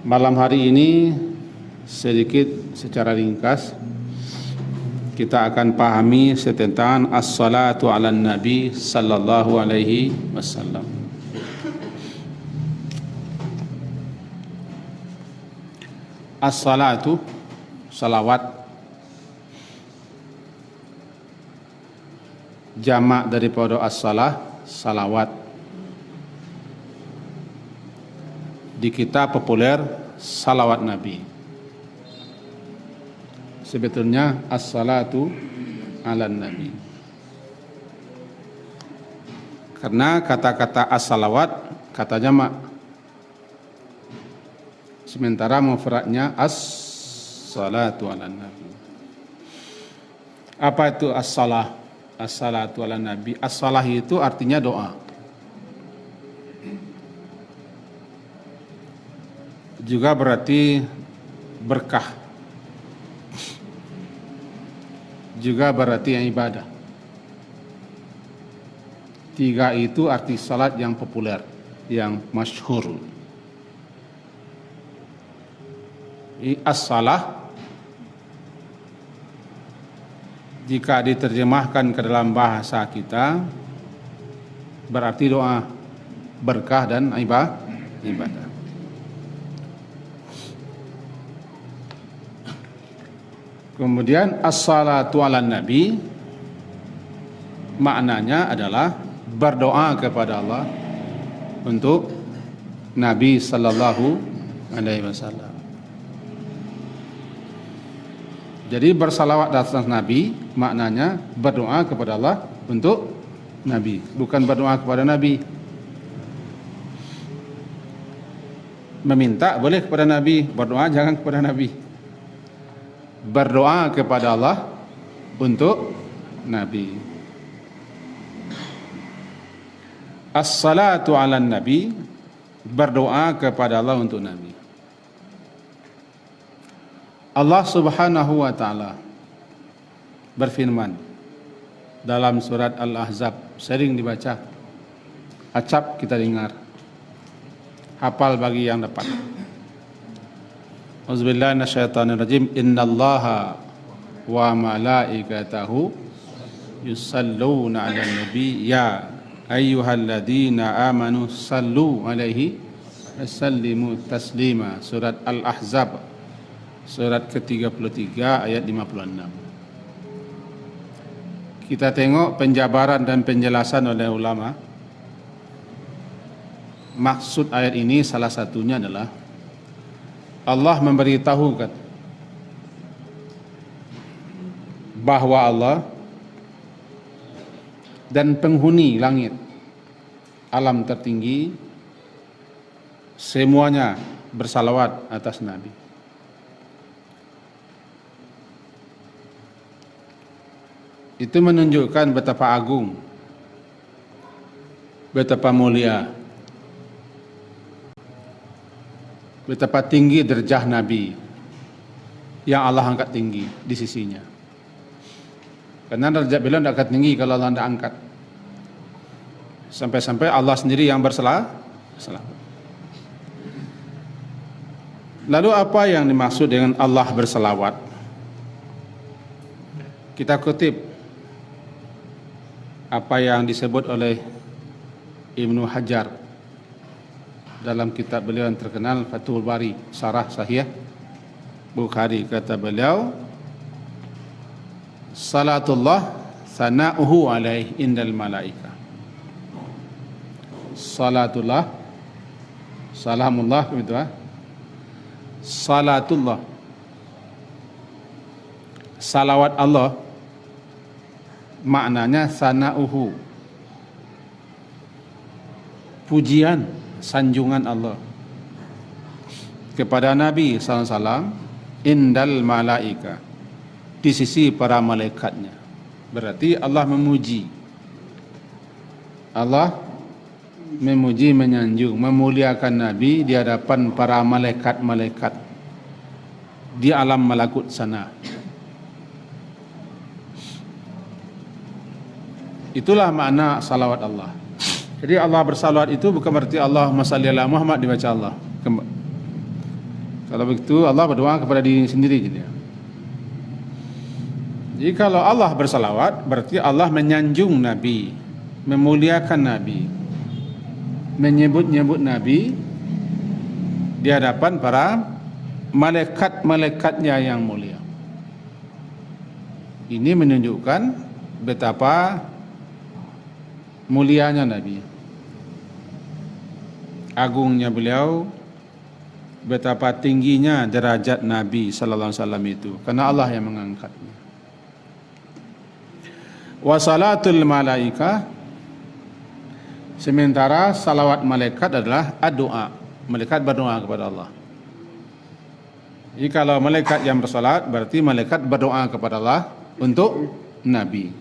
Malam hari ini sedikit secara ringkas kita akan pahami tentang as-salatu ala nabi sallallahu alaihi wasallam. As-salatu, salawat, jamak daripada as-salah, salawat. Di kitab populer salawat Nabi. Sebetulnya as-salatu ala Nabi. Karena kata-kata as-salawat kata jamak. Sementara mufradnya as-salatu ala Nabi. Apa itu as-salah? As-salatu ala Nabi. As-salah itu artinya doa. Juga berarti berkah, juga berarti yang ibadah. Tiga itu arti salat yang populer, yang masyhur. As-salah jika diterjemahkan ke dalam bahasa kita berarti doa, berkah dan ibadah. Kemudian as-salatu ala nabi maknanya adalah berdoa kepada Allah untuk Nabi sallallahu alaihi wasallam. Jadi bersalawat atas Nabi maknanya berdoa kepada Allah untuk Nabi, bukan berdoa kepada Nabi. Meminta boleh kepada Nabi, berdoa jangan kepada Nabi. Berdoa kepada Allah untuk Nabi. As-salatu ala Nabi, berdoa kepada Allah untuk Nabi. Allah Subhanahu wa taala berfirman dalam surat Al-Ahzab, sering dibaca, acap kita dengar, hafal bagi yang dapat. Auzubillahi minasyaitonirrajim. Innallaha wa malaikatahu yusalluna 'alan nabi ya ayyuhalladzina amanu sallu 'alaihi wasallimu taslima. Surat Al-Ahzab, surat ke-33 ayat 56. Kita tengok penjabaran dan penjelasan oleh ulama. Maksud ayat ini salah satunya adalah Allah memberitahukan bahwa Allah dan penghuni langit, alam tertinggi, semuanya bersalawat atas Nabi. Itu menunjukkan betapa agung, betapa mulia, betapa tinggi derajat Nabi yang Allah angkat tinggi di sisinya. Karena derajat beliau tidak akan tinggi kalau Allah tidak angkat. Sampai-sampai Allah sendiri yang bersalah. Lalu apa yang dimaksud dengan Allah bersalawat? Kita kutip apa yang disebut oleh Ibnu Hajar dalam kitab beliau yang terkenal Fathul Bari, Syarah Sahih Bukhari. Kata beliau, salatullah sana'uhu alaih indal malaika. Salatullah, salamullah, begitu ah. Salatullah, salawat Allah maknanya sana'uhu, pujian, sanjungan Allah kepada Nabi SAW indal malaika, di sisi para malaikatnya. Berarti Allah memuji, Allah memuji, menyanjung, memuliakan Nabi di hadapan para malaikat-malaikat di alam malakut sana. Itulah makna salawat Allah. Jadi Allah bersalawat itu bukan berarti Allahumma shalli ala Muhammad dibaca Allah. Kalau begitu Allah berdoa kepada diri sendiri gitu ya. Jadi kalau Allah bersalawat berarti Allah menyanjung Nabi, memuliakan Nabi, menyebut-nyebut Nabi di hadapan para malaikat-malaikatnya yang mulia. Ini menunjukkan betapa mulianya Nabi, agungnya beliau, betapa tingginya derajat Nabi sallallahu alaihi wasallam itu, karena Allah yang mengangkatnya. Wa salatul malaika, sementara salawat malaikat adalah doa. Malaikat berdoa kepada Allah. Jadi kalau malaikat yang bersalat berarti malaikat berdoa kepada Allah untuk Nabi,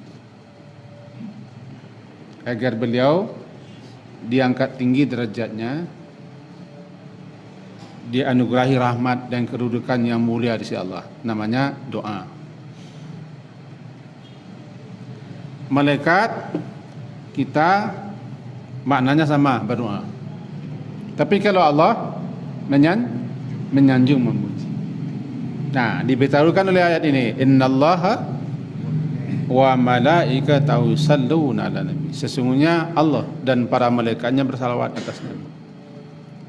agar beliau diangkat tinggi derajatnya, dianugerahi rahmat dan kedudukan yang mulia di sisi Allah. Namanya doa. Malaikat kita maknanya sama, berdoa. Tapi kalau Allah menyanjung, memuji. Nah, diberitahukan oleh ayat ini, innallaha wa malaikatahu yusalluna ala nabi. Sesungguhnya Allah dan para malaikatnya bersalawat atas Nabi.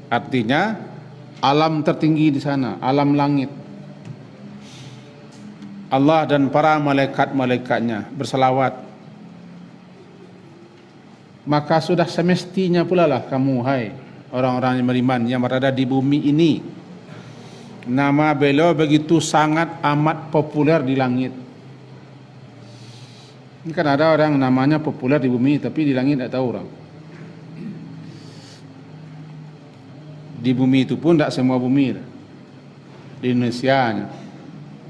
Artinya alam tertinggi di sana, alam langit, Allah dan para malaikat-malaikatnya bersalawat. Maka sudah semestinya pula lah kamu, hai orang-orang yang beriman yang berada di bumi ini, nama beliau begitu sangat amat populer di langit. Ini kan ada orang namanya populer di bumi tapi di langit tidak tahu orang. Di bumi itu pun tidak semua bumi. Di Indonesia,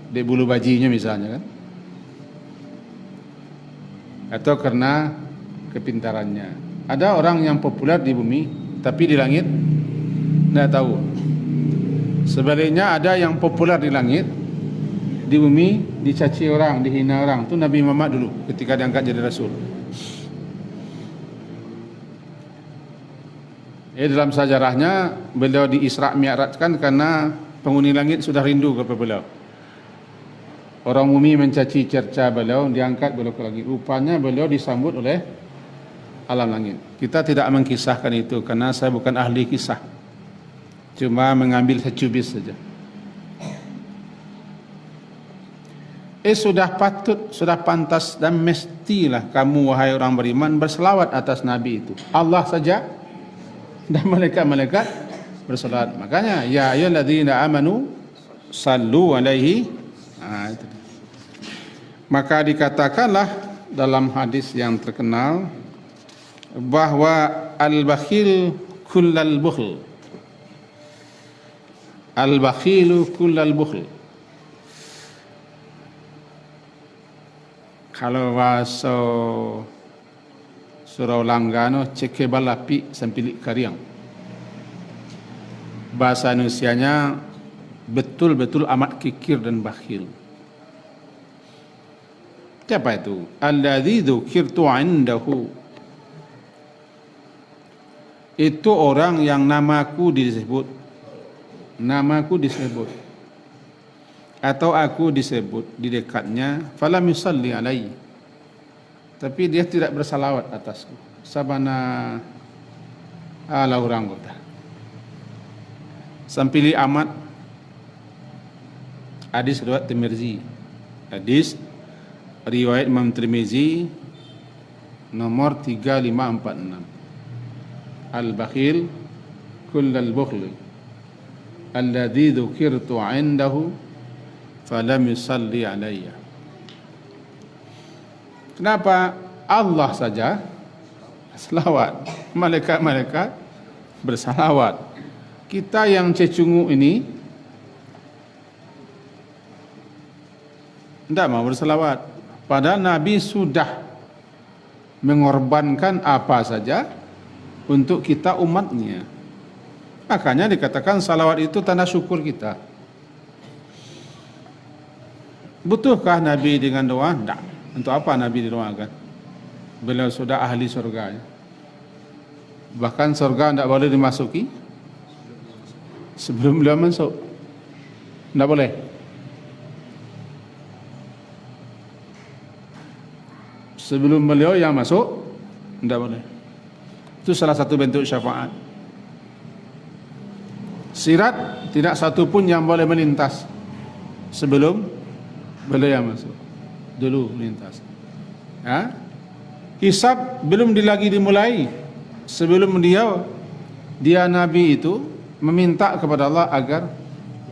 di Bulu Bajinya misalnya kan, atau karena kepintarannya. Ada orang yang populer di bumi tapi di langit tidak tahu. Sebaliknya ada yang populer di langit, di bumi dicaci orang, dihina orang. Itu Nabi Muhammad dulu ketika diangkat jadi Rasul. Dalam sejarahnya beliau di Isra Mi'rajkan karena penghuni langit sudah rindu kepada beliau. Orang bumi mencaci cerca beliau, diangkat beliau ke langit. Rupanya beliau disambut oleh alam langit. Kita tidak mengkisahkan itu karena saya bukan ahli kisah, cuma mengambil secubit saja. Sudah patut, sudah pantas dan mestilah kamu wahai orang beriman berselawat atas Nabi itu. Allah saja dan malaikat-malaikat berselawat. Makanya ya ayyuhalladzina amanu sallu alaihi. Itu. Maka dikatakanlah dalam hadis yang terkenal bahwa al-bakhil kullal bukhl, al-bakhilu kullal bukhl. Kalau bahasa Surau Langgano ceke balapi sampilik kariang. Bahasa Indonesianya betul-betul amat kikir dan bakhil. Siapa itu? Alladzi dzukirtu 'indahu. Itu orang yang namaku disebut, atau aku disebut di dekatnya, falam yusalli alaihi, tapi dia tidak bersalawat atasku. Sabana ala orang kota sampili amat. Hadis riwayat Tirmizi, hadis riwayat Imam Tirmizi nomor 3546. Al-bakhil kullal bukhli alladzi dzukirtu 'indahu falam yusalli alayya. Kenapa Allah saja selawat, malaikat-malaikat bersalawat, kita yang cecungu ini tidak mau bersalawat, padahal Nabi sudah mengorbankan apa saja untuk kita umatnya. Makanya dikatakan salawat itu tanda syukur kita. Butuhkah Nabi dengan doa? Tidak. Untuk apa Nabi didoakan? Beliau sudah ahli surga. Bahkan surga tidak boleh dimasuki sebelum beliau masuk. Tidak boleh. Sebelum beliau yang masuk, tidak boleh. Itu salah satu bentuk syafaat. Sirat tidak satu pun yang boleh melintas sebelum beliau yang masuk. Dulu melintas. Ya? Hisab belum lagi dimulai. Sebelum dia Nabi itu meminta kepada Allah agar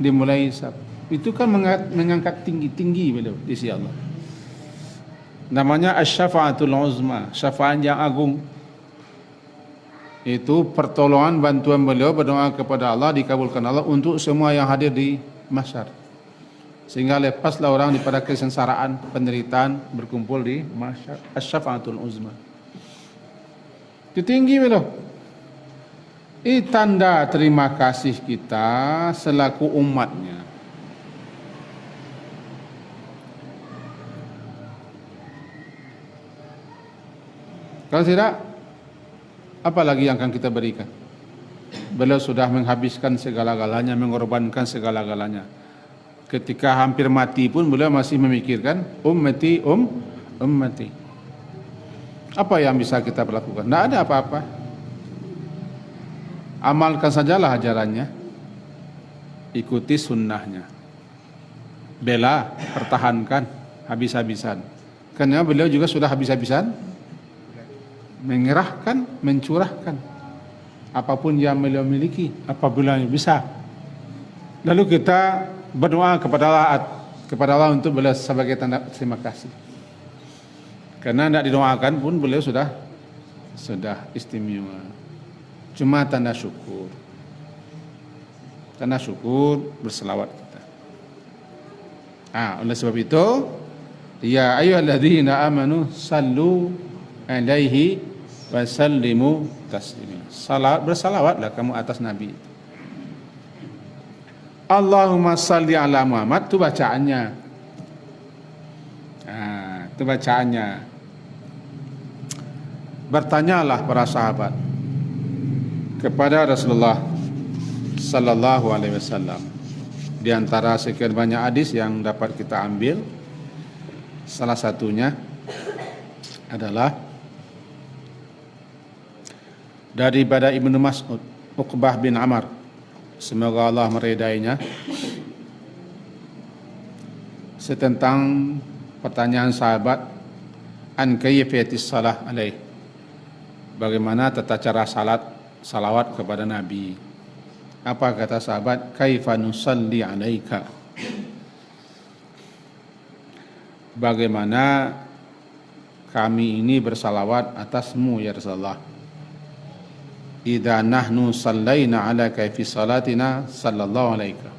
dimulai hisab. Itu kan mengangkat tinggi beliau di sisi Allah. Namanya asy-syafa'atul uzma, syafaat yang agung. Itu pertolongan bantuan beliau berdoa kepada Allah dikabulkan Allah untuk semua yang hadir di mahsyar. Sehingga lepaslah orang daripada kesengsaraan, penderitaan berkumpul di mahsyar. Asy-syafa'atul uzma. Itu tinggi beliau. Ini tanda terima kasih kita selaku umatnya. Kalau tidak, apa lagi yang akan kita berikan? Beliau sudah menghabiskan segala-galanya, mengorbankan segala-galanya. Ketika hampir mati pun beliau masih memikirkan ummati, ummati. Apa yang bisa kita lakukan? Tidak ada apa-apa. Amalkan sajalah ajarannya, ikuti sunnahnya, bela, pertahankan habis-habisan. Karena beliau juga sudah habis-habisan mengerahkan, mencurahkan apapun yang beliau miliki apabila bisa. Lalu kita berdoa kepada Allah untuk beliau sebagai tanda terima kasih. Karena tidak didoakan pun beliau sudah istimewa. Cuma tanda syukur. Tanda syukur berselawat kita. Oleh sebab itu, ya ayyuhalladzina amanu sallu alaihi wasallimu taslima. Bersalawatlah kamu atas Nabi. Allahumma salli ala Muhammad, itu bacaannya. Itu bacaannya. Bertanyalah para sahabat kepada Rasulullah sallallahu alaihi wasallam. Di antara sekian banyak hadis yang dapat kita ambil, salah satunya adalah daripada Ibnu Mas'ud, Uqbah bin Amr, semoga Allah meridainya, tentang pertanyaan sahabat an kayfiyatis salah alaih, bagaimana tata cara salawat kepada Nabi. Apa kata sahabat? Kaifa nusalli alaika, bagaimana kami ini bersalawat atasmu ya Rasulullah. Idza nahnu sallaina ala kaifi salatina sallallahu alaika,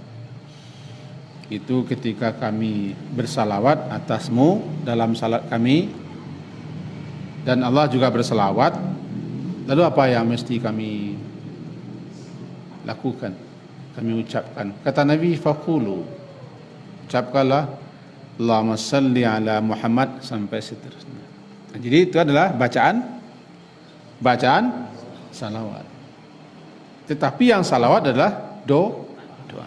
itu ketika kami bersalawat atasmu dalam salat kami, dan Allah juga bersalawat, lalu apa yang mesti kami lakukan, kami ucapkan? Kata Nabi, faqulu, ucapkanlah Allahumma salli ala Muhammad, sampai seterusnya. Jadi itu adalah bacaan salawat. Tetapi yang salawat adalah doa.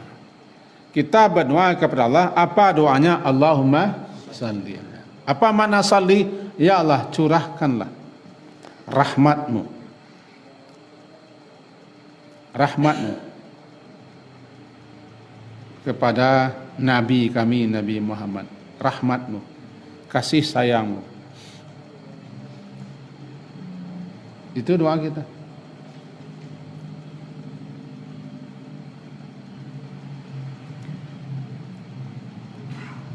Kita berdoa kepada Allah, apa doanya? Allahumma salli. Apa makna salli? Ya Allah, curahkanlah rahmatmu kepada Nabi kami, Nabi Muhammad. Rahmatmu, kasih sayangmu. Itu doa kita.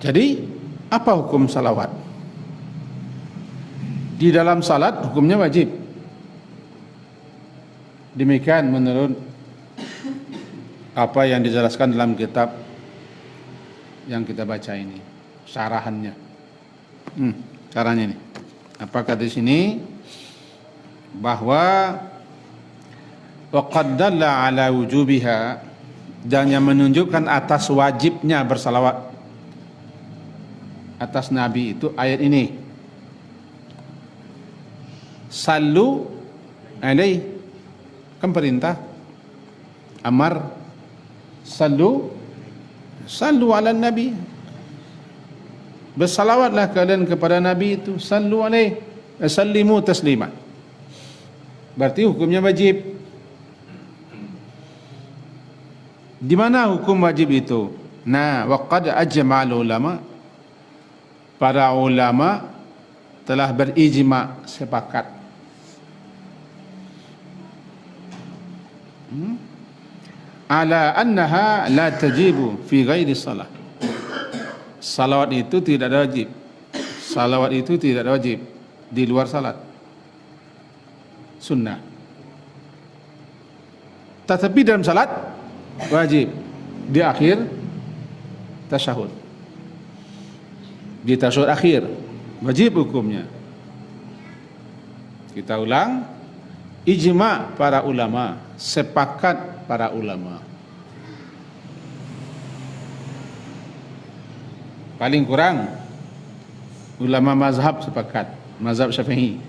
Jadi, apa hukum salawat? Di dalam salat hukumnya wajib. Demikian menurut apa yang dijelaskan dalam kitab yang kita baca ini, syarahannya. Caranya ini. Apa kata di sini? Bahwa waqad dalla ala wujubiha, dan yang menunjukkan atas wajibnya bersalawat atas Nabi itu ayat ini. Sallu alaihi, kan perintah, amar, sallu Sallu ala Nabi. Bersalawatlah kalian kepada Nabi itu. Sallu alaih. Sallimu taslima. Berarti hukumnya wajib. Di mana hukum wajib itu? Nah, waqad ajma'al ulama. Para ulama telah berijma', sepakat. Ala annaha la tajibu fi ghairi salah. Salawat itu tidak ada wajib. Salawat itu tidak ada wajib di luar salat. Sunnah. Tetapi dalam salat wajib di akhir tasyahud. Di tasyahud akhir wajib hukumnya. Kita ulang, ijma' para ulama, sepakat para ulama. Paling kurang ulama mazhab sepakat, mazhab Syafi'i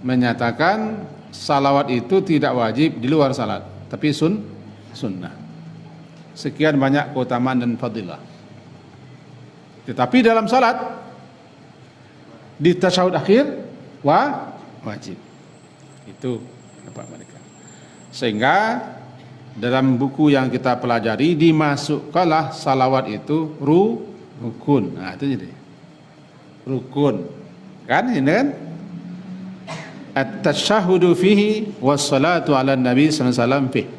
menyatakan salawat itu tidak wajib di luar salat, tapi sunnah. Sekian banyak keutamaan dan fadilah. Tetapi dalam salat di tasyahud akhir wajib. Itu apa mereka. Sehingga dalam buku yang kita pelajari dimasukkanlah salawat itu rukun. Nah, itu jadi rukun. Kan ini kan? At-tasyahhudu fihi was-salatu 'ala Nabi sallallahu alaihi wasallam fihi.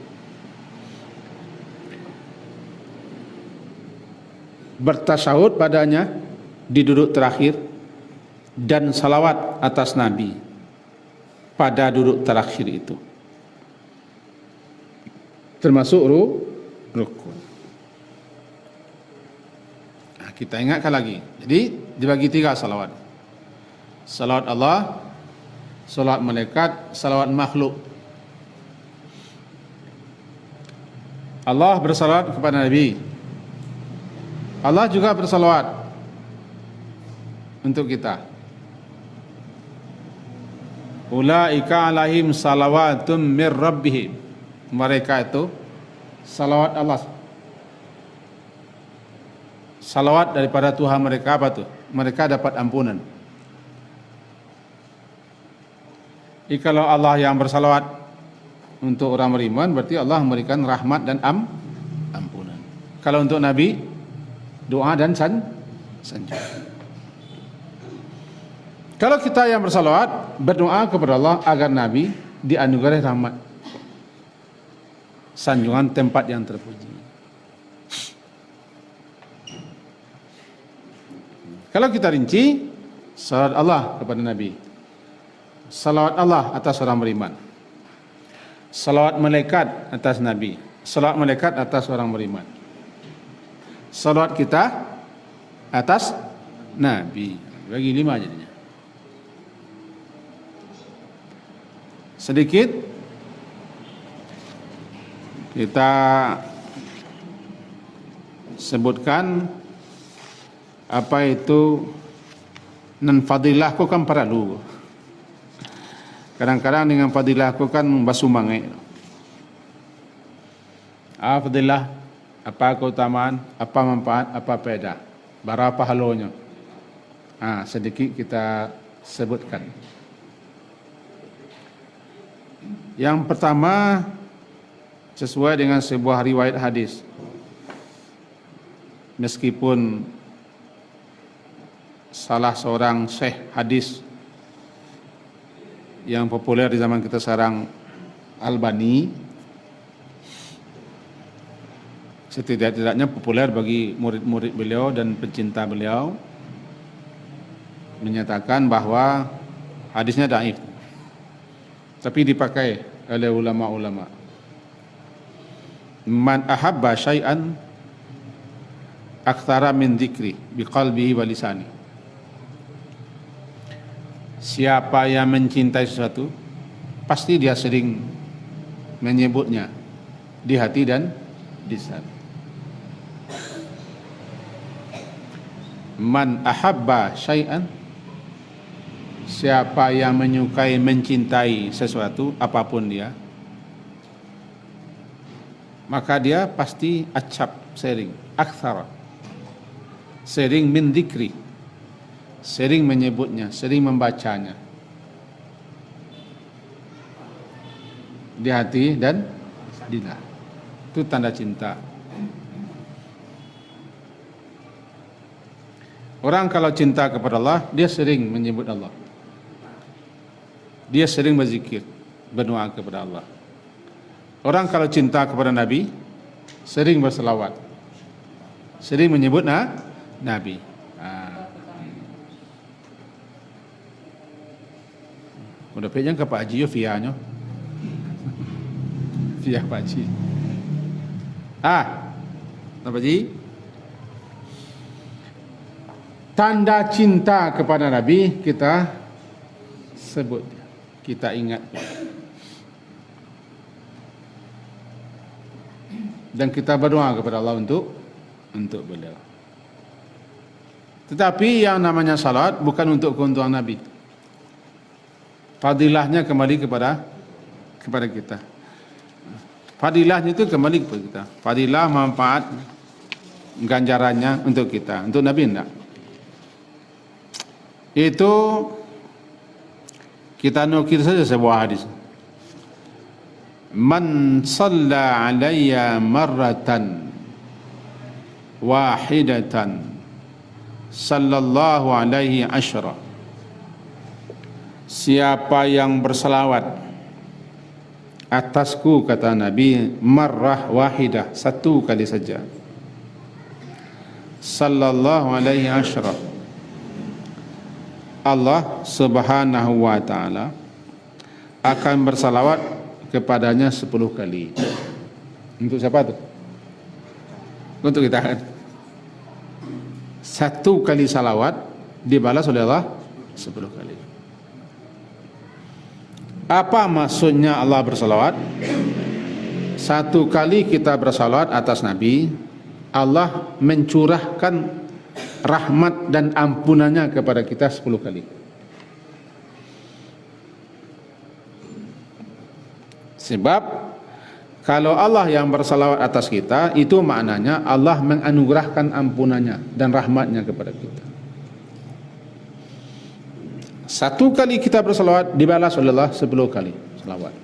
Bertasyahud padanya di duduk terakhir dan salawat atas Nabi pada duduk terakhir itu. Termasuk rukun. Nah, kita ingatkan lagi. Jadi dibagi 3 salawat. Salawat Allah, salawat malaikat, salawat makhluk. Allah bersalawat kepada Nabi. Allah juga bersalawat untuk kita. Ulaika alaihim salawatum mir rabbihim. Mereka itu salawat Allah. Salawat daripada Tuhan mereka apa tuh? Mereka dapat ampunan. Kalau Allah yang bersalawat untuk orang beriman, berarti Allah memberikan rahmat dan ampunan. Kalau untuk Nabi, doa dan sanjung. Kalau kita yang bersalawat, berdoa kepada Allah agar Nabi dianugerahi rahmat, sanjungan tempat yang terpuji. Kalau kita rinci, salawat Allah kepada Nabi, salawat Allah atas orang beriman, salawat malaikat atas Nabi, salawat malaikat atas orang beriman, salawat kita atas Nabi. Bagi 5 jadinya. Sedikit kita sebutkan apa itu nan fadilah ku kan perlu. Kadang-kadang dengan fadilah ku kan basuh mangai. Fadilah, apa keutamaan, apa manfaat, apa faedah, berapa halonya. Sedikit kita sebutkan. Yang pertama, sesuai dengan sebuah riwayat hadis, meskipun salah seorang syekh hadis yang populer di zaman kita sekarang, Albani, setidak-tidaknya populer bagi murid-murid beliau dan pencinta beliau, menyatakan bahwa hadisnya dhaif, tapi dipakai oleh ulama-ulama. Man ahabba syai'an aktsara min dzikri biqalbihi wa lisani. Siapa yang mencintai sesuatu, pasti dia sering menyebutnya di hati dan lisan. Man ahabba syai'an, siapa yang menyukai, mencintai sesuatu apapun dia, maka dia pasti acap, sering, akthar, sering min dzikri, sering menyebutnya, sering membacanya di hati dan di lidah. Itu tanda cinta. Orang kalau cinta kepada Allah, dia sering menyebut Allah. Dia sering berzikir, berdoa kepada Allah. Orang kalau cinta kepada Nabi, sering berselawat, sering menyebut Nabi. Udah pejang ke Pak Haji yo fianya. Fia Pak Haji. Pak Haji? Tanda cinta kepada Nabi kita sebut, kita ingat, dan kita berdoa kepada Allah untuk beliau. Tetapi yang namanya salat bukan untuk keuntungan Nabi. Fadilahnya kembali kepada kita. Fadilahnya itu kembali kepada kita. Fadilah manfaat ganjarannya untuk kita, untuk Nabi enggak. Itu kita nukil saja sebuah hadis. Man shalla alayya marratan wahidatan sallallahu alaihi asyra. Siapa yang berselawat atasku, kata Nabi, marrah wahidah, satu kali saja, sallallahu alaihi asyra, Allah subhanahu wa ta'ala akan bersalawat kepadanya 10 kali. Untuk siapa tu? Untuk kita kan. 1 kali salawat dibalas oleh Allah 10 kali. Apa maksudnya Allah bersalawat? 1 kali kita bersalawat atas Nabi, Allah mencurahkan rahmat dan ampunannya kepada kita 10 kali. Sebab kalau Allah yang bersalawat atas kita, itu maknanya Allah menganugerahkan ampunannya dan rahmatnya kepada kita. 1 kali kita bersalawat dibalas oleh Allah 10 kali salawat.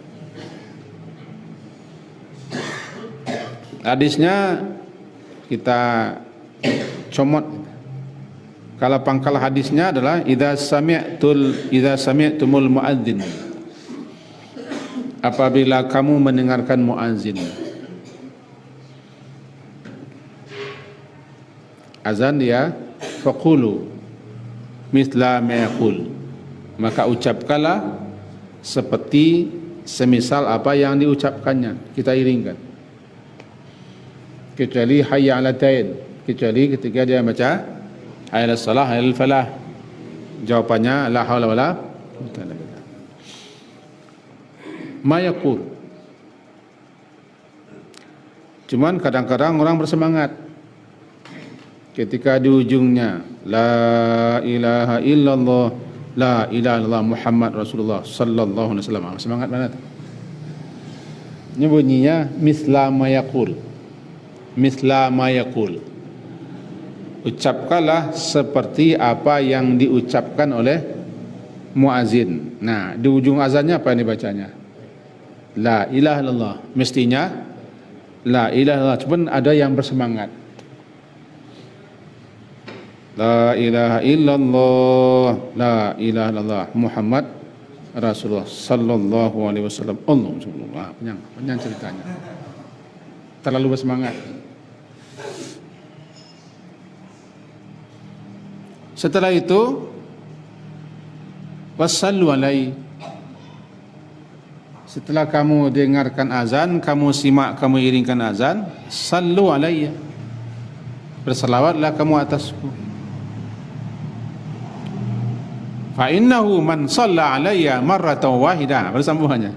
Hadisnya kita comot. Kalau pangkal hadisnya adalah idza sami'tumul muadzin, apabila kamu mendengarkan muadzin azan dia, faqulu mithla ma yaqul, maka ucapkanlah seperti semisal apa yang diucapkannya, kita iringkan. Kecuali hayya 'alal tain, kecuali ketika dia baca hayya 'alas salah, hayya 'alal falah, jawapannya la haula wala quwwata illa billah. Ma yaqul. Cuman kadang-kadang orang bersemangat ketika di ujungnya la ilaha illallah, la ilaha illallah Muhammad Rasulullah sallallahu alaihi wasallam. Semangat mana tu? Ini bunyinya misla ma yaqul. Misla ma yaqul. Ucapkanlah seperti apa yang diucapkan oleh muazin. Nah, di ujung azannya apa yang dibacanya? La ilaha illallah. Mestinya la ilaha illallah. Cuma ada yang bersemangat. La ilaha illallah, la ilaha illallah Muhammad Rasulullah sallallahu alaihi wasallam. Allah, panjang ceritanya. Terlalu bersemangat. Setelah itu wassallu alaihi. Setelah kamu dengarkan azan, kamu simak, kamu iringkan azan, sallu alaihi, bersalawatlah kamu atasku. Fa innahu man shalla alayya marratan wahidah, bersambungannya.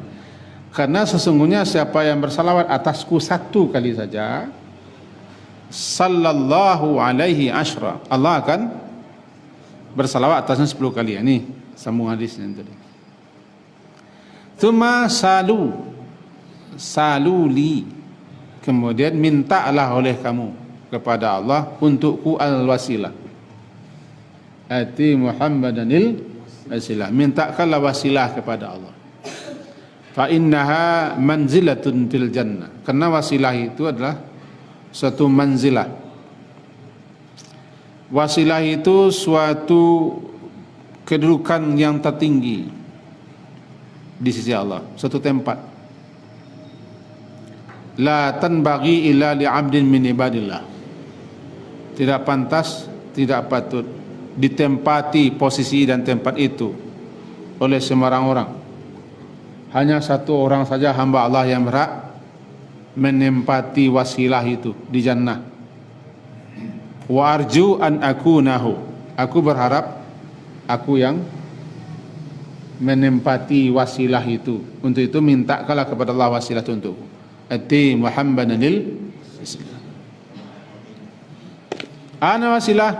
Karena sesungguhnya siapa yang bersalawat atasku 1 kali saja, sallallahu alaihi asyra, Allah akan bersalawat atasnya 10 kali. Ini sambung hadisnya tadi. Tsumma saluli, Kemudian mintalah oleh kamu kepada Allah untukku al-wasilah. Ati Muhammadanil wasilah. Mintakanlah wasilah kepada Allah. Fa innaha manzilatun fil jannah. Karena wasilah itu adalah suatu manzilah. Wasilah itu suatu kedudukan yang tertinggi di sisi Allah, suatu tempat. La tanbaghi illa li'abdin min ibadillah. Tidak pantas, tidak patut ditempati posisi dan tempat itu oleh sembarang orang. Hanya satu orang saja hamba Allah yang berhak menempati wasilah itu di jannah. Wa arju an akunahu. Aku berharap aku yang menempati wasilah itu. Untuk itu mintakanlah kepada Allah wasilah untukku. Ati Muhammadanil wasilah. Ana wasilah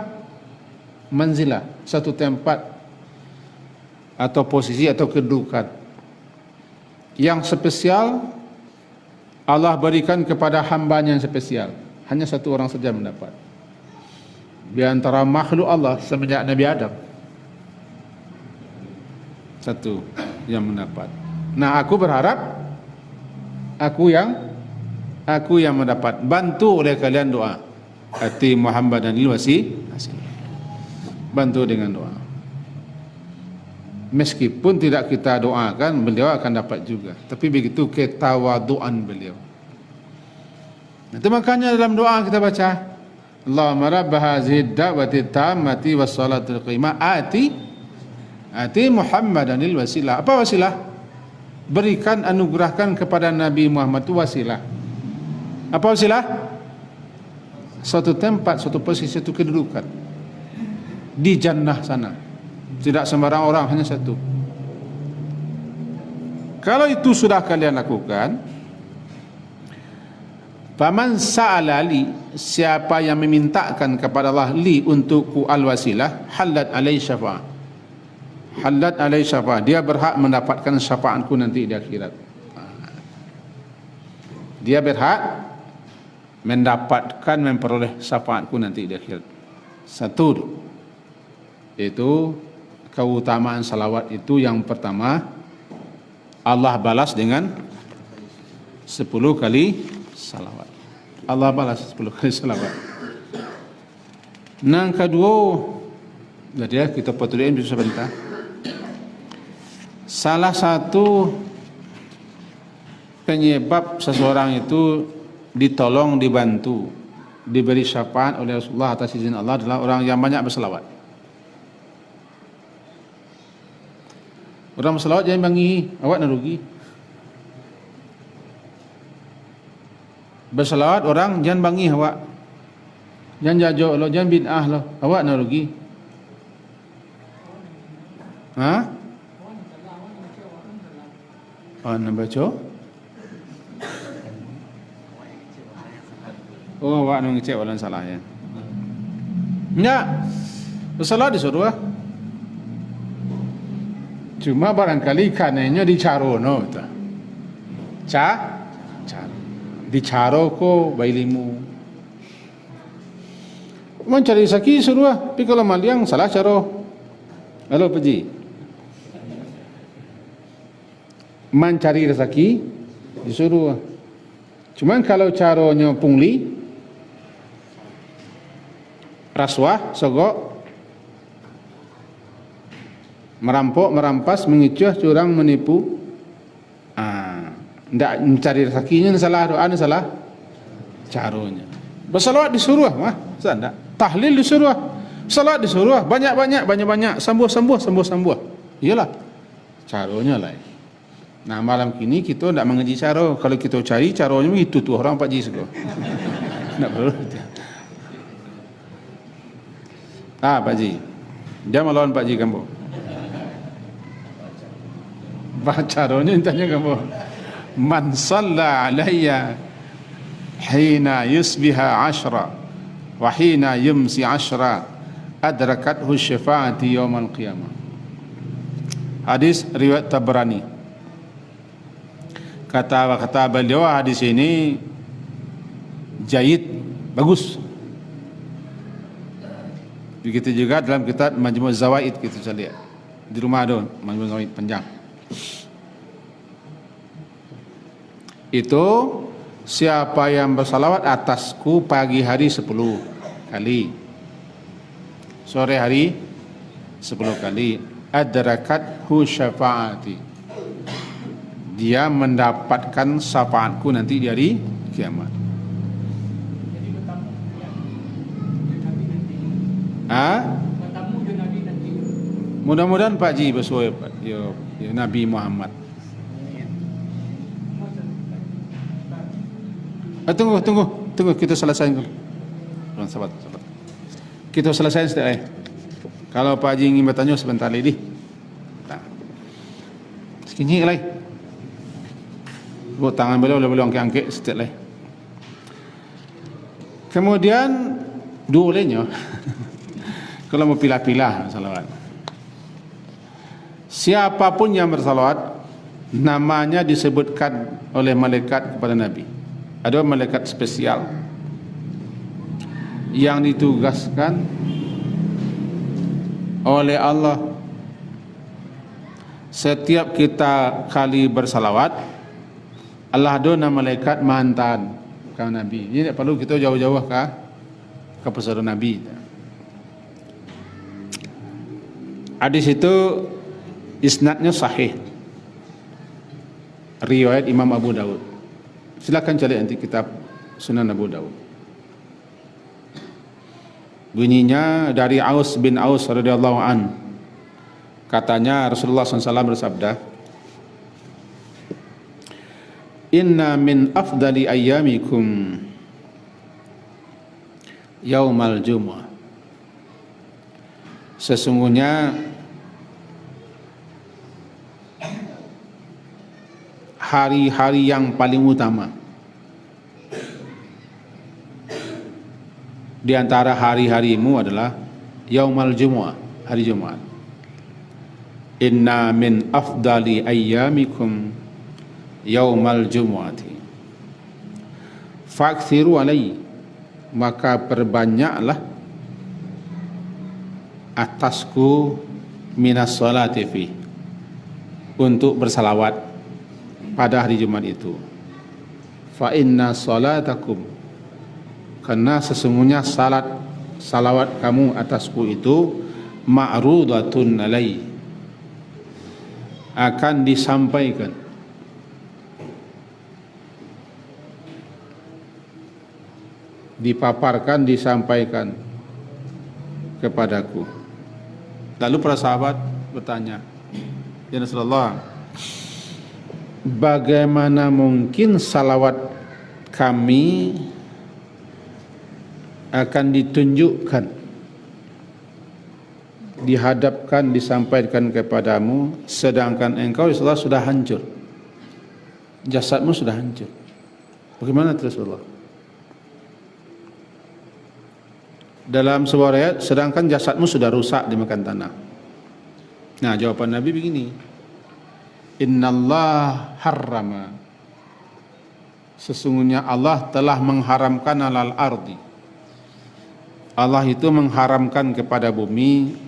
manzilah, satu tempat atau posisi atau kedudukan yang spesial Allah berikan kepada hambanya yang spesial. Hanya satu orang saja mendapat di antara makhluk Allah semenjak Nabi Adam. Satu yang mendapat. Nah, aku berharap aku yang mendapat. Bantu oleh kalian doa. Ati Muhammadanil wasilah. Bantu dengan doa. Meskipun tidak kita doakan, beliau akan dapat juga. Tapi begitu ketawaduan beliau. Itu makanya dalam doa kita baca, Allahumma rabb hadhihi ad-da'wati tammati was-salatil qimah ati Muhammadanil wasilah. Apa wasilah? Berikan, anugerahkan kepada Nabi Muhammad itu wasilah. Apa wasilah? Suatu tempat, suatu posisi, suatu kedudukan di jannah sana. Tidak sembarang orang, hanya satu. Kalau itu sudah kalian lakukan, faman sa'ala li, siapa yang memintakan kepada Allah li untukku al-wasilah, halat alai syafa'ah. Halat alai syafa'ah, dia berhak mendapatkan syafaatku nanti di akhirat. Dia berhak mendapatkan, memperoleh syafaatku nanti di akhirat. Satu, yaitu keutamaan salawat itu yang pertama, Allah balas dengan 10 kali salawat. Allah balas 10 kali salawat. Yang kedua, jadi kita potongin sebentar. Salah satu penyebab seseorang itu ditolong, dibantu, diberi syafaat oleh Rasulullah atas izin Allah adalah orang yang banyak berselawat. Orang berselawat jangan bangi, awak nak rugi. Berselawat orang jangan bangi awak. Jangan jajok lo, jangan bid'ah lo, awak nak rugi. Ha? Oh, nak baca? Oh, awak nak ngecek orang salah ya. Enggak. Berselawat disuruh lah. Cuma barangkali kanenya dicarono ta. Dicaro ko bailimu. Mencari rezeki suruh, tapi kalau maliang salah caro. Halo Paji. Mencari rezeki disuruh. Cuma kalau caronya pungli, rasuah, sogok, merampok, merampas, mengecuh, curang, menipu, tidak mencari rezekinya, salah doa, salah caronya. Bersalawat disuruh, tidak. Tahlil disuruh, salat disuruh, banyak, sambuh. Iyalah, caronya lah. Nah, malam kini kita tidak mengaji caro. Kalau kita cari caronya itu tuh orang Pak Ji sego. Tidak perlu. Pak Ji, dia melawan Pak Ji kamu. Bacaronya intanya kamu. Man salla alayya hina yusbiha 10 wa hina yumsi 10 adrakathu syafaati yaumal qiyamah. Hadis riwayat Tabrani. Kata beliau hadis ini Jayid, bagus. Begitu juga dalam kitab Majmu' Zawaid, kita bisa lihat di rumah ada Majmu' Zawaid panjang. Itu siapa yang bersalawat atasku pagi hari 10 kali, sore hari 10 kali, adrakathu syafaati, dia mendapatkan syafaatku nanti di hari kiamat. Mudah-mudahan Pak Ji bersuai ya Nabi Muhammad. Tunggu kita selesaikan. Sahabat. Kita selesaikan sedikit. Kalau Pak Ji ingin bertanya sebentar lagi. Nah. Sekini lagi. Buat tangan beliau boleh angkat sedikit lagi. Kemudian dua lainnya. Kalau mau pilah-pilah salawat. Siapapun yang bersalawat, namanya disebutkan oleh malaikat kepada Nabi. Ada malaikat spesial yang ditugaskan oleh Allah. Setiap kita kali bersalawat, Allah ada malaikat mantan ke Nabi. Jadi tidak perlu kita jauh-jauh ke pesara Nabi. Hadis itu isnadnya sahih, riwayat Imam Abu Daud. Silakan cari nanti kitab Sunan Abu Daud. Bunyinya dari Aus bin Aus radhiyallahu an. Katanya Rasulullah SAW bersabda, Inna min afdali ayyamikum yaumal jumu'ah. Sesungguhnya hari-hari yang paling utama di antara hari-harimu adalah yaumal jumu'ah, hari Jumat. Inna min afdali ayyamikum yaumal jumu'ati fakthiru alaihi, maka perbanyaklah atasku minas salati fi, untuk bersalawat pada hari Jumat itu. Fa inna salatakum, karena sesungguhnya salawat kamu atasku itu ma'rudatun alai, akan disampaikan, dipaparkan, disampaikan kepadaku. Lalu para sahabat bertanya, ya Rasulullah, bagaimana mungkin salawat kami akan ditunjukkan, dihadapkan, disampaikan kepadamu, sedangkan engkau Rasulullah sudah hancur, jasadmu sudah hancur. Bagaimana Rasulullah? Dalam sebuah ayat, sedangkan jasadmu sudah rusak dimakan tanah. Nah, jawaban Nabi begini, Innallah harrama, sesungguhnya Allah telah mengharamkan alal ardi, Allah itu mengharamkan kepada bumi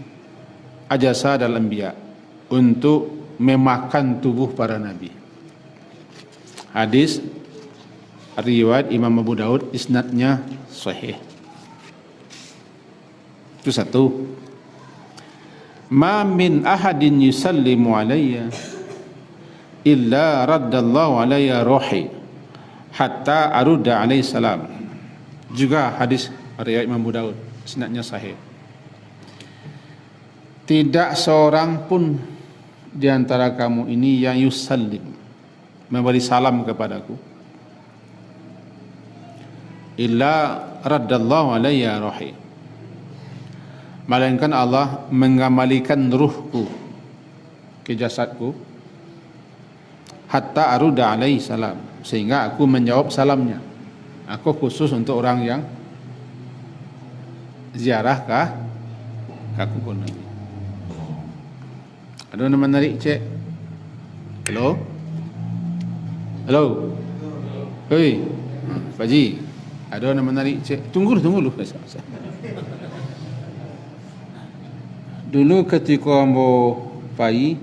ajasa dan anbiya, untuk memakan tubuh para nabi. Hadis riwayat Imam Abu Daud, isnadnya sahih. Itu satu. Ma min ahadin yusallimu alayya illa raddallahu alayya ruhi hatta arudda alaihi salam. Juga hadis riwayat Imam Abu Daud, isnadnya sahih. Tidak seorang pun di antara kamu ini yang yusallim, memberi salam kepadaku, illa raddallahu alayya ruhi, melainkan Allah mengembalikan ruhku ke jasadku, hatta aruda alaihi salam, sehingga aku menjawab salamnya. Aku khusus untuk orang yang ziarah ke kubur Nabi. Ada yang menarik, cek? Halo? Halo? Hei, Pak Ji, Ada orang menarik cek. Tunggu dulu. Dulu ketika ambo pai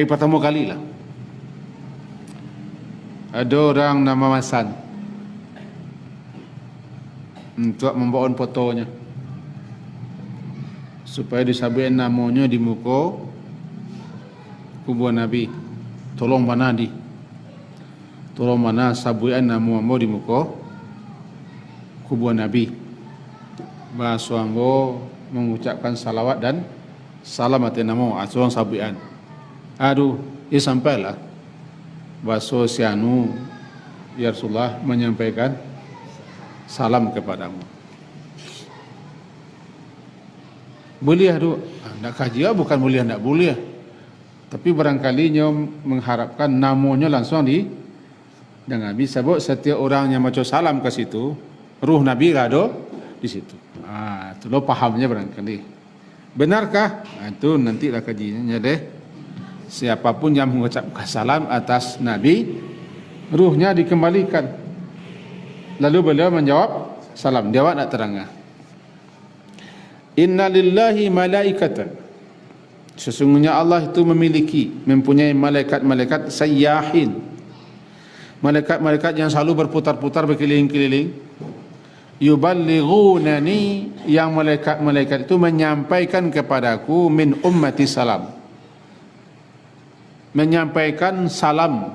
pertama kali lah, ada orang nama Masan untuk membawa fotonya supaya disabihin namanya di muka kubur Nabi. Tolong mana sabuyan nama ambo di muka kubur Nabi. Bahasa ambo mengucapkan salawat dan salam atas nama asuang sabuyan. Aduh, ia sampailah bahasa sianu ya Rasulullah menyampaikan salam kepadamu. Boleh tu, nak kaji bukan boleh tak boleh. Tapi barangkali nyom mengharapkan namanya langsung di dengan Nabi, sebab setiap orang yang macam salam ke situ, ruh Nabi ada di situ. Itu lo pahamnya barangkali. Benarkah? Itu nantilah kajiannya deh. Siapapun yang mengucapkan salam atas Nabi, ruhnya dikembalikan. Lalu beliau menjawab salam. Dia nak terangkan. Inna lillahi malaikatan. Sesungguhnya Allah itu mempunyai malaikat-malaikat sayyahin. Malaikat-malaikat yang selalu berputar-putar berkeliling-keliling. Yuballighunani, yang malaikat-malaikat itu menyampaikan kepadaku min ummati salam. Menyampaikan salam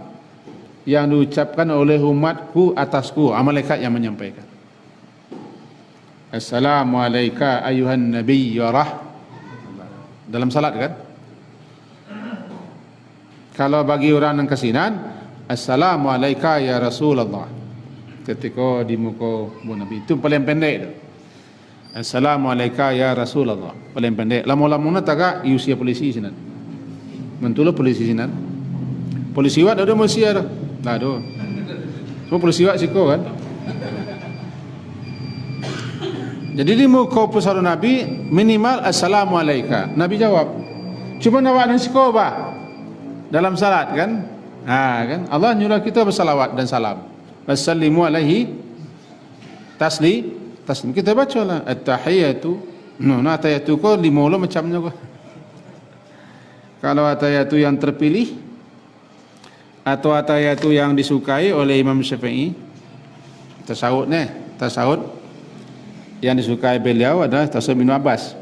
yang diucapkan oleh umatku atasku. Malaikat yang menyampaikan. Assalamualaikum ayuhan nabi ya rah. Dalam salat kan? Kalau bagi orang yang kesinan, Assalamualaikum ya Rasulullah. Ketika di muka Nabi itu paling pendek tu. Assalamualaikum ya Rasulullah. Paling pendek. Lama-lama nak tak usia polisi sinan. Mentulah polisi sinan. Polisi wat ada Malaysia dah. Dah ada. Semua polisi wat siko kan. Jadi di muka pesara Nabi minimal Assalamualaikum. Nabi jawab. Cuma nak buat siko bah dalam salat kan? Kan? Allah nyuruh kita bersalawat dan salam. Wassalamu alaihi taslim. Kita bacalah at-tahiyatu. At-tahiyatu ko lima ulah macamnya ko. Kalau at-tahiyatu yang terpilih atau at-tahiyatu yang disukai oleh Imam Syafi'i, tasawuf yang disukai beliau adalah tasawuf Ibnu Abbas.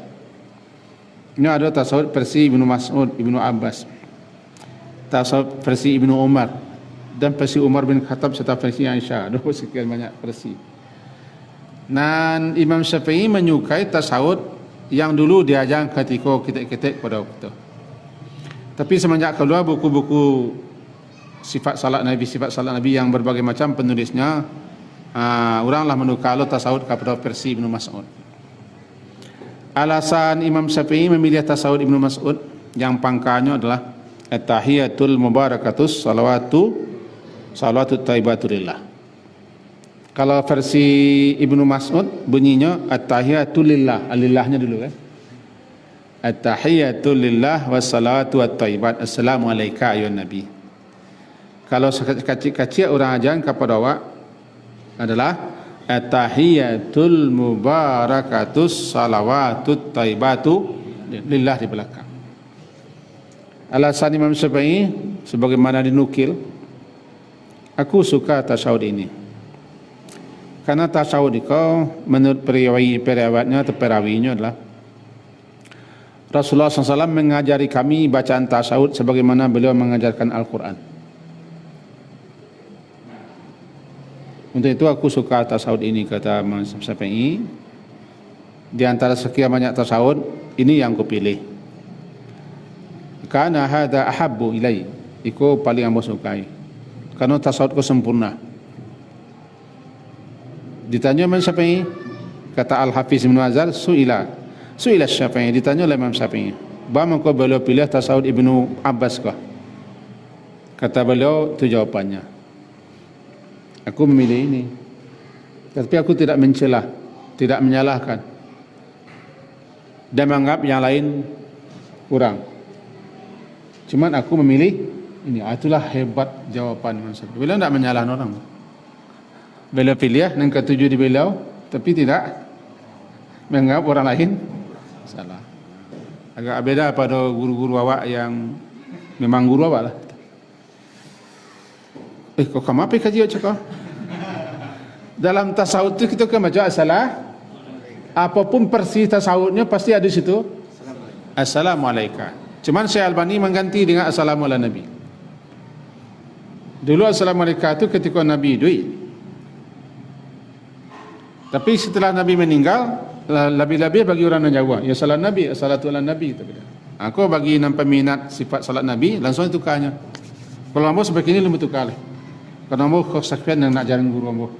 Ini ada tasawuf versi Ibnu Mas'ud, Ibnu Abbas. Tasawuf versi Ibnu Umar dan versi Umar bin Khattab serta versi Aisyah. Ada sekian banyak versi. Dan Imam Syafi'i menyukai tasawuf yang dulu diajar ketika ketik-ketik pada waktu. Tapi semenjak keluar buku-buku sifat salat Nabi yang berbagai macam penulisnya, oranglah menukar tasawuf kepada versi Ibnu Mas'ud. Alasan Imam Syafi'i memilih tasawuf Ibnu Mas'ud yang pangkalnya adalah at-tahiyatul mubarakatus salawatu taibatulillah. Kalau versi Ibnu Mas'ud bunyinya at-tahiyatul lillah, alillahnya dulu kan. At-tahiyatul lillah wassalatu at-taibat. Assalamualaikum ayuhan nabi. Kalau kecil-kecil orang ajan kepada awak adalah at-tahiyatul mubarakatus salawatut taibatu lillah di belakang. Alasan Imam Syafi'i sebagaimana dinukil, aku suka tasawuf ini karena tasawuf itu menurut periwayatnya atau perawinya adalah Rasulullah SAW mengajari kami bacaan tasawuf sebagaimana beliau mengajarkan Al-Quran. Untuk itu aku suka tasawuf ini, kata Imam Syafi'i. Di antara sekian banyak tasawuf, ini yang kupilih. Karena hada ahabbu ilai, iku paling ambo sukai. Karena tasawuf ku sempurna. Ditanya Imam Syafi'i, kata Al-Hafiz Ibn Azhar, suila Syafi'i, ditanya oleh Imam Syafi'i, bagaimana kau beliau pilih tasawuf Ibnu Abbas kah? Kata beliau, itu jawapannya, aku memilih ini. Tapi aku tidak mencela, tidak menyalahkan dan menganggap yang lain kurang. Cuman aku memilih ini. Itulah hebat jawapan Imam Syafi'i. Beliau tidak menyalahkan orang. beliau pilih yang ketujuh di beliau, tapi tidak menganggap orang lain salah. Agak beda pada guru-guru awak yang memang guru awak lah. Kau kamu apa kaji cakap? Dalam tasawuf itu kita kan baca salah. Apapun persis tasawufnya pasti ada di situ. Assalamualaikum. Cuman Syekh Albani mengganti dengan assalamu ala nabi. Dulu assalamualaikum itu ketika Nabi hidup. Tapi setelah Nabi meninggal, lebih-lebih bagi orang yang Jawa, ya salat Nabi, assalatu ala nabi. Aku bagi nampak minat sifat salat Nabi, langsung tukarnya. Kalau ambo sebegini lebih tukar. Kalau ambo kesaksian yang nak jalan guru ambo.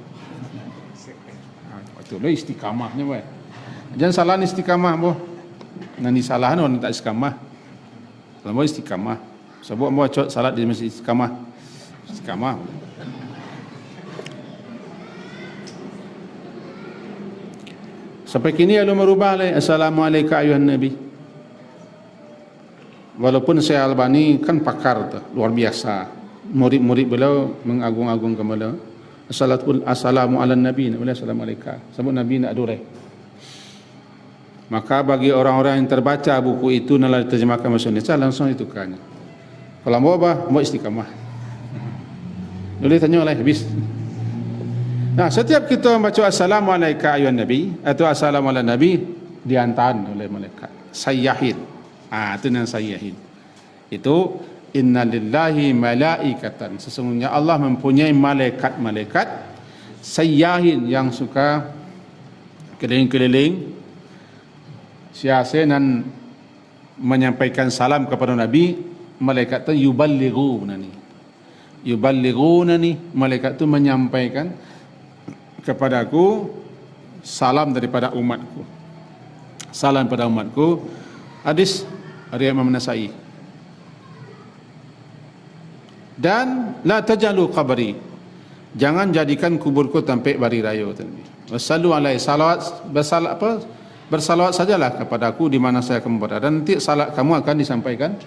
Itulah istiqamahnya, boy. Jangan salah istiqamah, boh. Nanti salah orang tak istiqamah. Kalau mau istiqamah, sebab mau cot salat di masjid istiqamah. Istiqamah. Sampai kini alu merubah leh. Assalamualaikum ayuhan Nabi. Walaupun Syekh Albani kan pakar tu, luar biasa. Murid-murid beliau mengagung-agungkan beliau. Assalamu ala nabi, nak boleh assalamualaikum. Sebab Nabi nak durai. Maka bagi orang-orang yang terbaca buku itu nak diterjemahkan bahasa Indonesia, langsung ditukarnya. Kalau mau apa? Mau istiqamah. Boleh tanya oleh habis. Nah, setiap kita membaca assalamualaikum ayuhan nabi atau assalamu ala nabi, dihantar oleh malaikat. Sayyahin. Itu yang sayyahin. Itu inna lillahi malaikatan, sesungguhnya Allah mempunyai malaikat-malaikat sayyahin yang suka keliling-keliling siasan menyampaikan salam kepada Nabi. Malaikat itu yuballighunani, malaikat itu menyampaikan kepadaku salam daripada umatku, salam pada umatku. Hadis riwayat Imam Nasa'i. Dan la tajalu qabri, jangan jadikan kuburku tempat bari raya. Wassallu alaihi, salawat bersalawat sajalah kepadaku di mana saya kamu berada, dan nanti salat kamu akan disampaikan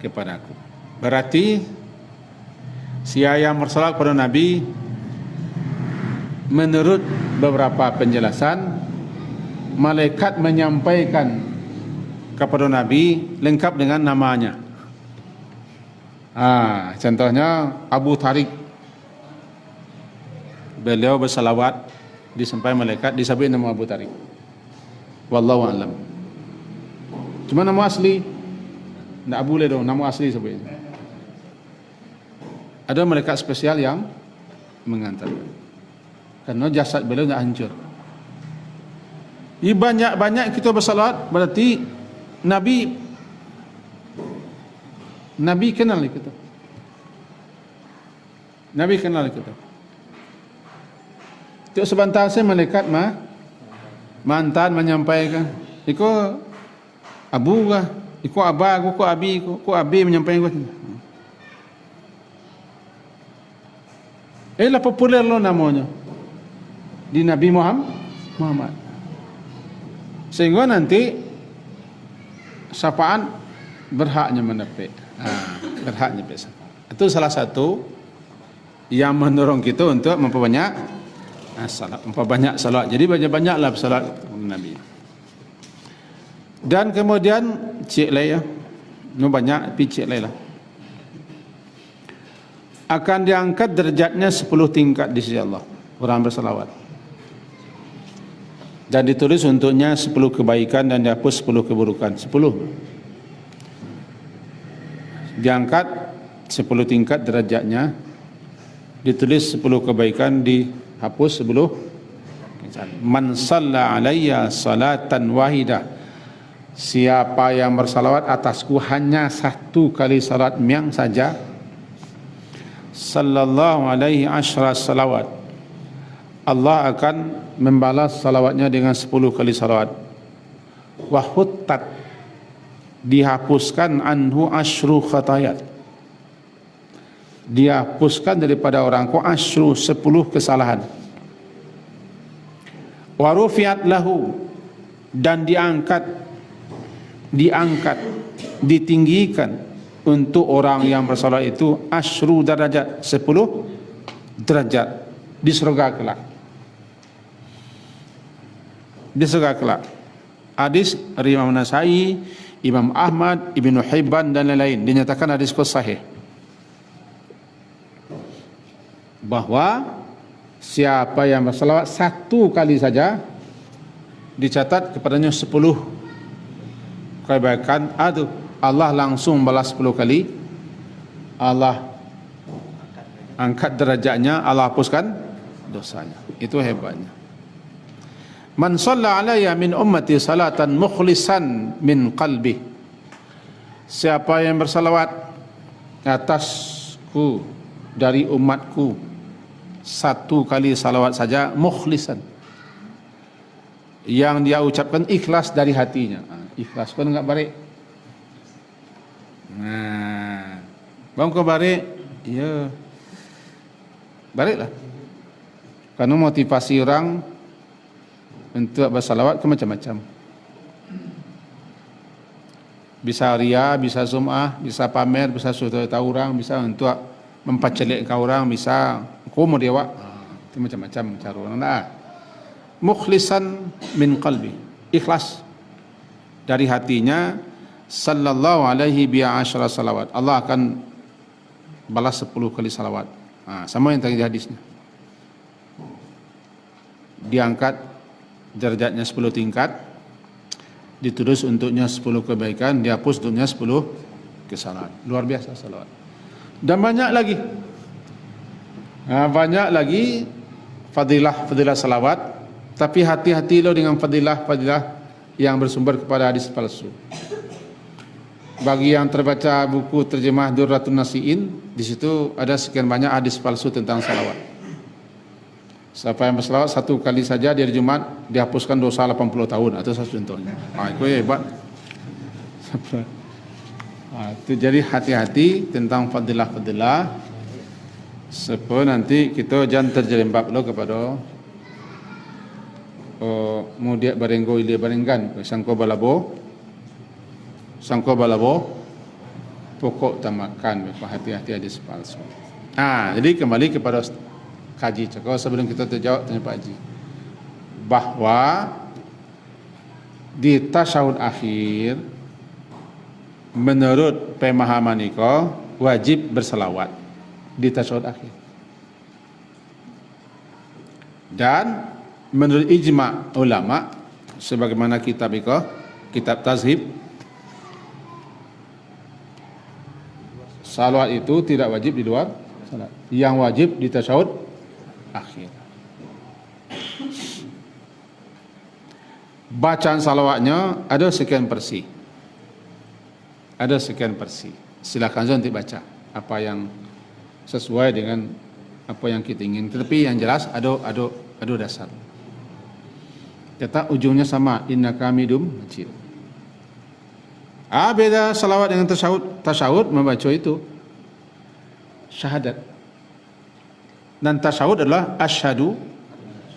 kepadaku. Berarti siapa yang bersalawat kepada Nabi, menurut beberapa penjelasan, malaikat menyampaikan kepada Nabi lengkap dengan namanya. Contohnya Abu Tariq, beliau bersalawat disampaikan malaikat disebut nama Abu Tariq. Wallahu a'lam. Cuma nama asli tak boleh dong, nama asli sebut. Ada malaikat spesial yang mengantar, karena jasad beliau tak hancur. Banyak-banyak kita bersalawat, berarti Nabi kenal kita. Nabi kenal kita. Itu sebentar saya malaikat mantan menyampaikan. Iko abu kah? Iko abah, iko abi, iko abi menyampaikan. Lah populer lo namanya di Nabi Muhammad. Sehingga nanti sapaan berhaknya menepik. Berhaknya biasa. Itu salah satu yang mendorong kita untuk memperbanyak salat. Jadi banyak-banyaklah salat Nabi. Dan kemudian cik lah ya, banyak cik lah. Akan diangkat derajatnya 10 tingkat di sisi Allah orang bersalawat. Dan ditulis untuknya 10 kebaikan dan dihapus 10 keburukan. 10. Diangkat 10 tingkat derajatnya, ditulis 10 kebaikan, dihapus 10. Man shalla alayya salatan wahidah, siapa yang bersalawat atasku hanya 1 kali salat miang saja, sallallahu alaihi asyra salawat, Allah akan membalas salawatnya dengan 10 kali salawat. Wa huttat, dihapuskan anhu asyru khatayat, dihapuskan daripada orangku asyru 10 kesalahan. Wa rufiat lahu, dan diangkat, ditinggikan untuk orang yang bersalat itu asyru darajat, 10 derajat. di surga kelak. Di surga kelak. Hadis Imam Nasai, Imam Ahmad, Ibnu Hibban dan lain-lain dinyatakan hadis sahih. Bahwa siapa yang bersalawat satu kali saja dicatat kepadanya 10 kebaikan. Allah langsung balas 10 kali. Allah angkat derajatnya, Allah hapuskan dosanya. Itu hebatnya. Man shalla alayya min ummati salatan mukhlisan min qalbi. Siapa yang bersalawat atasku dari umatku satu kali salawat saja, mukhlisan, yang dia ucapkan ikhlas dari hatinya. Ikhlas kan enggak barik. Nah, bang kau barik, ya baliklah. Karena motivasi orang untuk bersalawat ke macam-macam. Bisa ria, bisa sum'ah, bisa pamer, bisa suruh tahu orang, bisa untuk mempacelikkan orang, bisa komo dewa. Itu macam-macam cara orang. Nah, mukhlisan min qalbi, ikhlas dari hatinya. Sallallahu alaihi bi'asyara salawat, Allah akan balas 10 kali salawat. Sama yang tadi hadisnya. Diangkat derajatnya 10 tingkat, ditulis untuknya 10 kebaikan, dihapus untuknya 10 kesalahan. Luar biasa salawat. Dan banyak lagi. Banyak lagi fadilah salawat. Tapi hati-hati lo dengan fadilah yang bersumber kepada hadis palsu. Bagi yang terbaca buku terjemah Durratun Nasiin, di situ ada sekian banyak hadis palsu tentang salawat. Siapa yang bersalawat satu kali saja di hari Jumat dihapuskan dosa 80 tahun, atau satu contohnya. Itu hebat. Itu jadi hati-hati tentang fadilah-fadilah, supaya nanti kita jangan terjerembab lo kepada mudiak barenggo ilia barenggan sangko balabo pokok tamakan. Hati-hati hadis palsu. Jadi kembali kepada kaji cakap sebelum kita terjawab tanya Pak Haji, bahwa di tasyahud akhir menurut pemahaman niko wajib berselawat di tasyahud akhir. Dan menurut ijma' ulama, sebagaimana kitab Tazhib, salawat itu tidak wajib di luar salat. Yang wajib di tasyahud akhir. Bacaan salawatnya ada sekian persi. Silakan saja nanti baca apa yang sesuai dengan apa yang kita ingin. Tetapi yang jelas ada dasar. Kata ujungnya sama, innaka hamidum majid. Beda salawat dengan tasyahud membaca itu syahadat. Dan tasyahud adalah asyhadu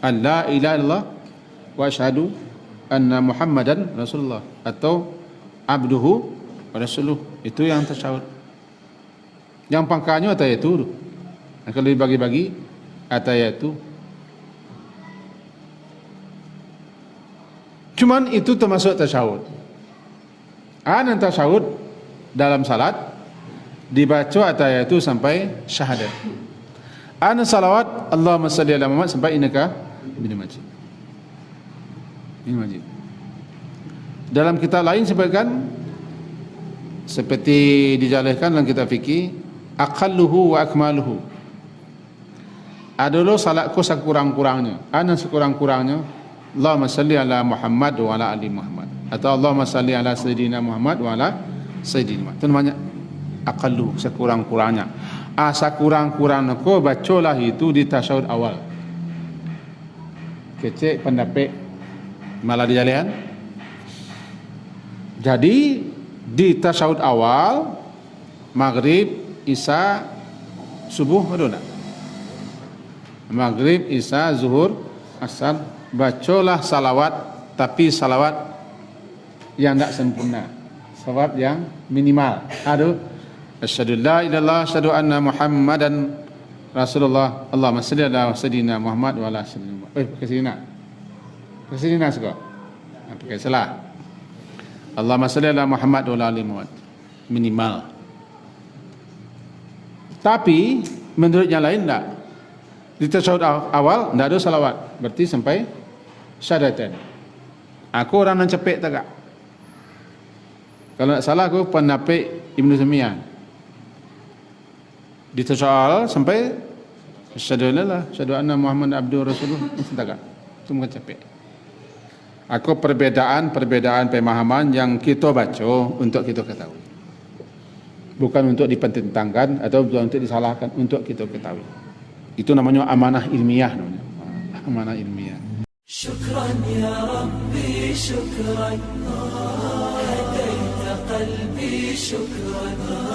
an la ilaha illallah wa asyhadu anna Muhammadan Rasulullah, atau abduhu wa rasuluh. Itu yang tasyahud. Yang pangkalnya atayatu. Kalau dibagi-bagi atayatu. Cuman itu termasuk tasyahud. Dan tasyahud dalam salat dibaca atayatu sampai syahadat. Salawat Allahumma salli ala Muhammad sampai innaka hamidum majid. Ini majid. Dalam kitab lain sebutkan seperti dijelaskan dalam kitab fikih, aqalluhu wa akmaluhu. Adalah salatku sekurang-kurangnya. Sekurang-kurangnya Allahumma salli ala Muhammad wa ala ali Muhammad, atau Allahumma salli ala sayyidina Muhammad wa ala sayyidina Muhammad. Itu namanya aqallu, sekurang-kurangnya. Sekurang-kurangnya ko bacalah itu di tasyahud awal. Kecek pendapat malah dijalian. Jadi di tasyahud awal maghrib, isya, subuh ada tak? Maghrib, isya, zuhur, asar, bacalah salawat, tapi salawat yang tak sempurna, salawat yang minimal. Asyhadu la ilaha illallah, asyhadu anna Muhammadan Rasulullah, Allahumma salli ala sayyidina Muhammad wa ala sayyidina Muhammad. Pakai sini nak. Pakai sini nak juga. Pakai salah. Allahumma salli ala Muhammad wa ala ali Muhammad. Minimal. Tapi menurut yang lain tak. Di tasyahud awal tak ada salawat. Berarti sampai syahadatain. Aku orang yang cepet tak? Kalau tak salah aku penapik Ibn Taimiyah. Di tasyahud sampai asyhadu alla asyhadu anna Muhammad abduhu rasulullah. Tak? Itu bukan cepet. Aku perbedaan pemahaman yang kita baca untuk kita ketahui. Bukan untuk dipertentangkan atau bukan untuk disalahkan, untuk kita ketahui. Itu namanya amanah ilmiah namanya. Amanah ilmiah. Syukran ya Rabbi syukran. Hadaita qalbi syukran.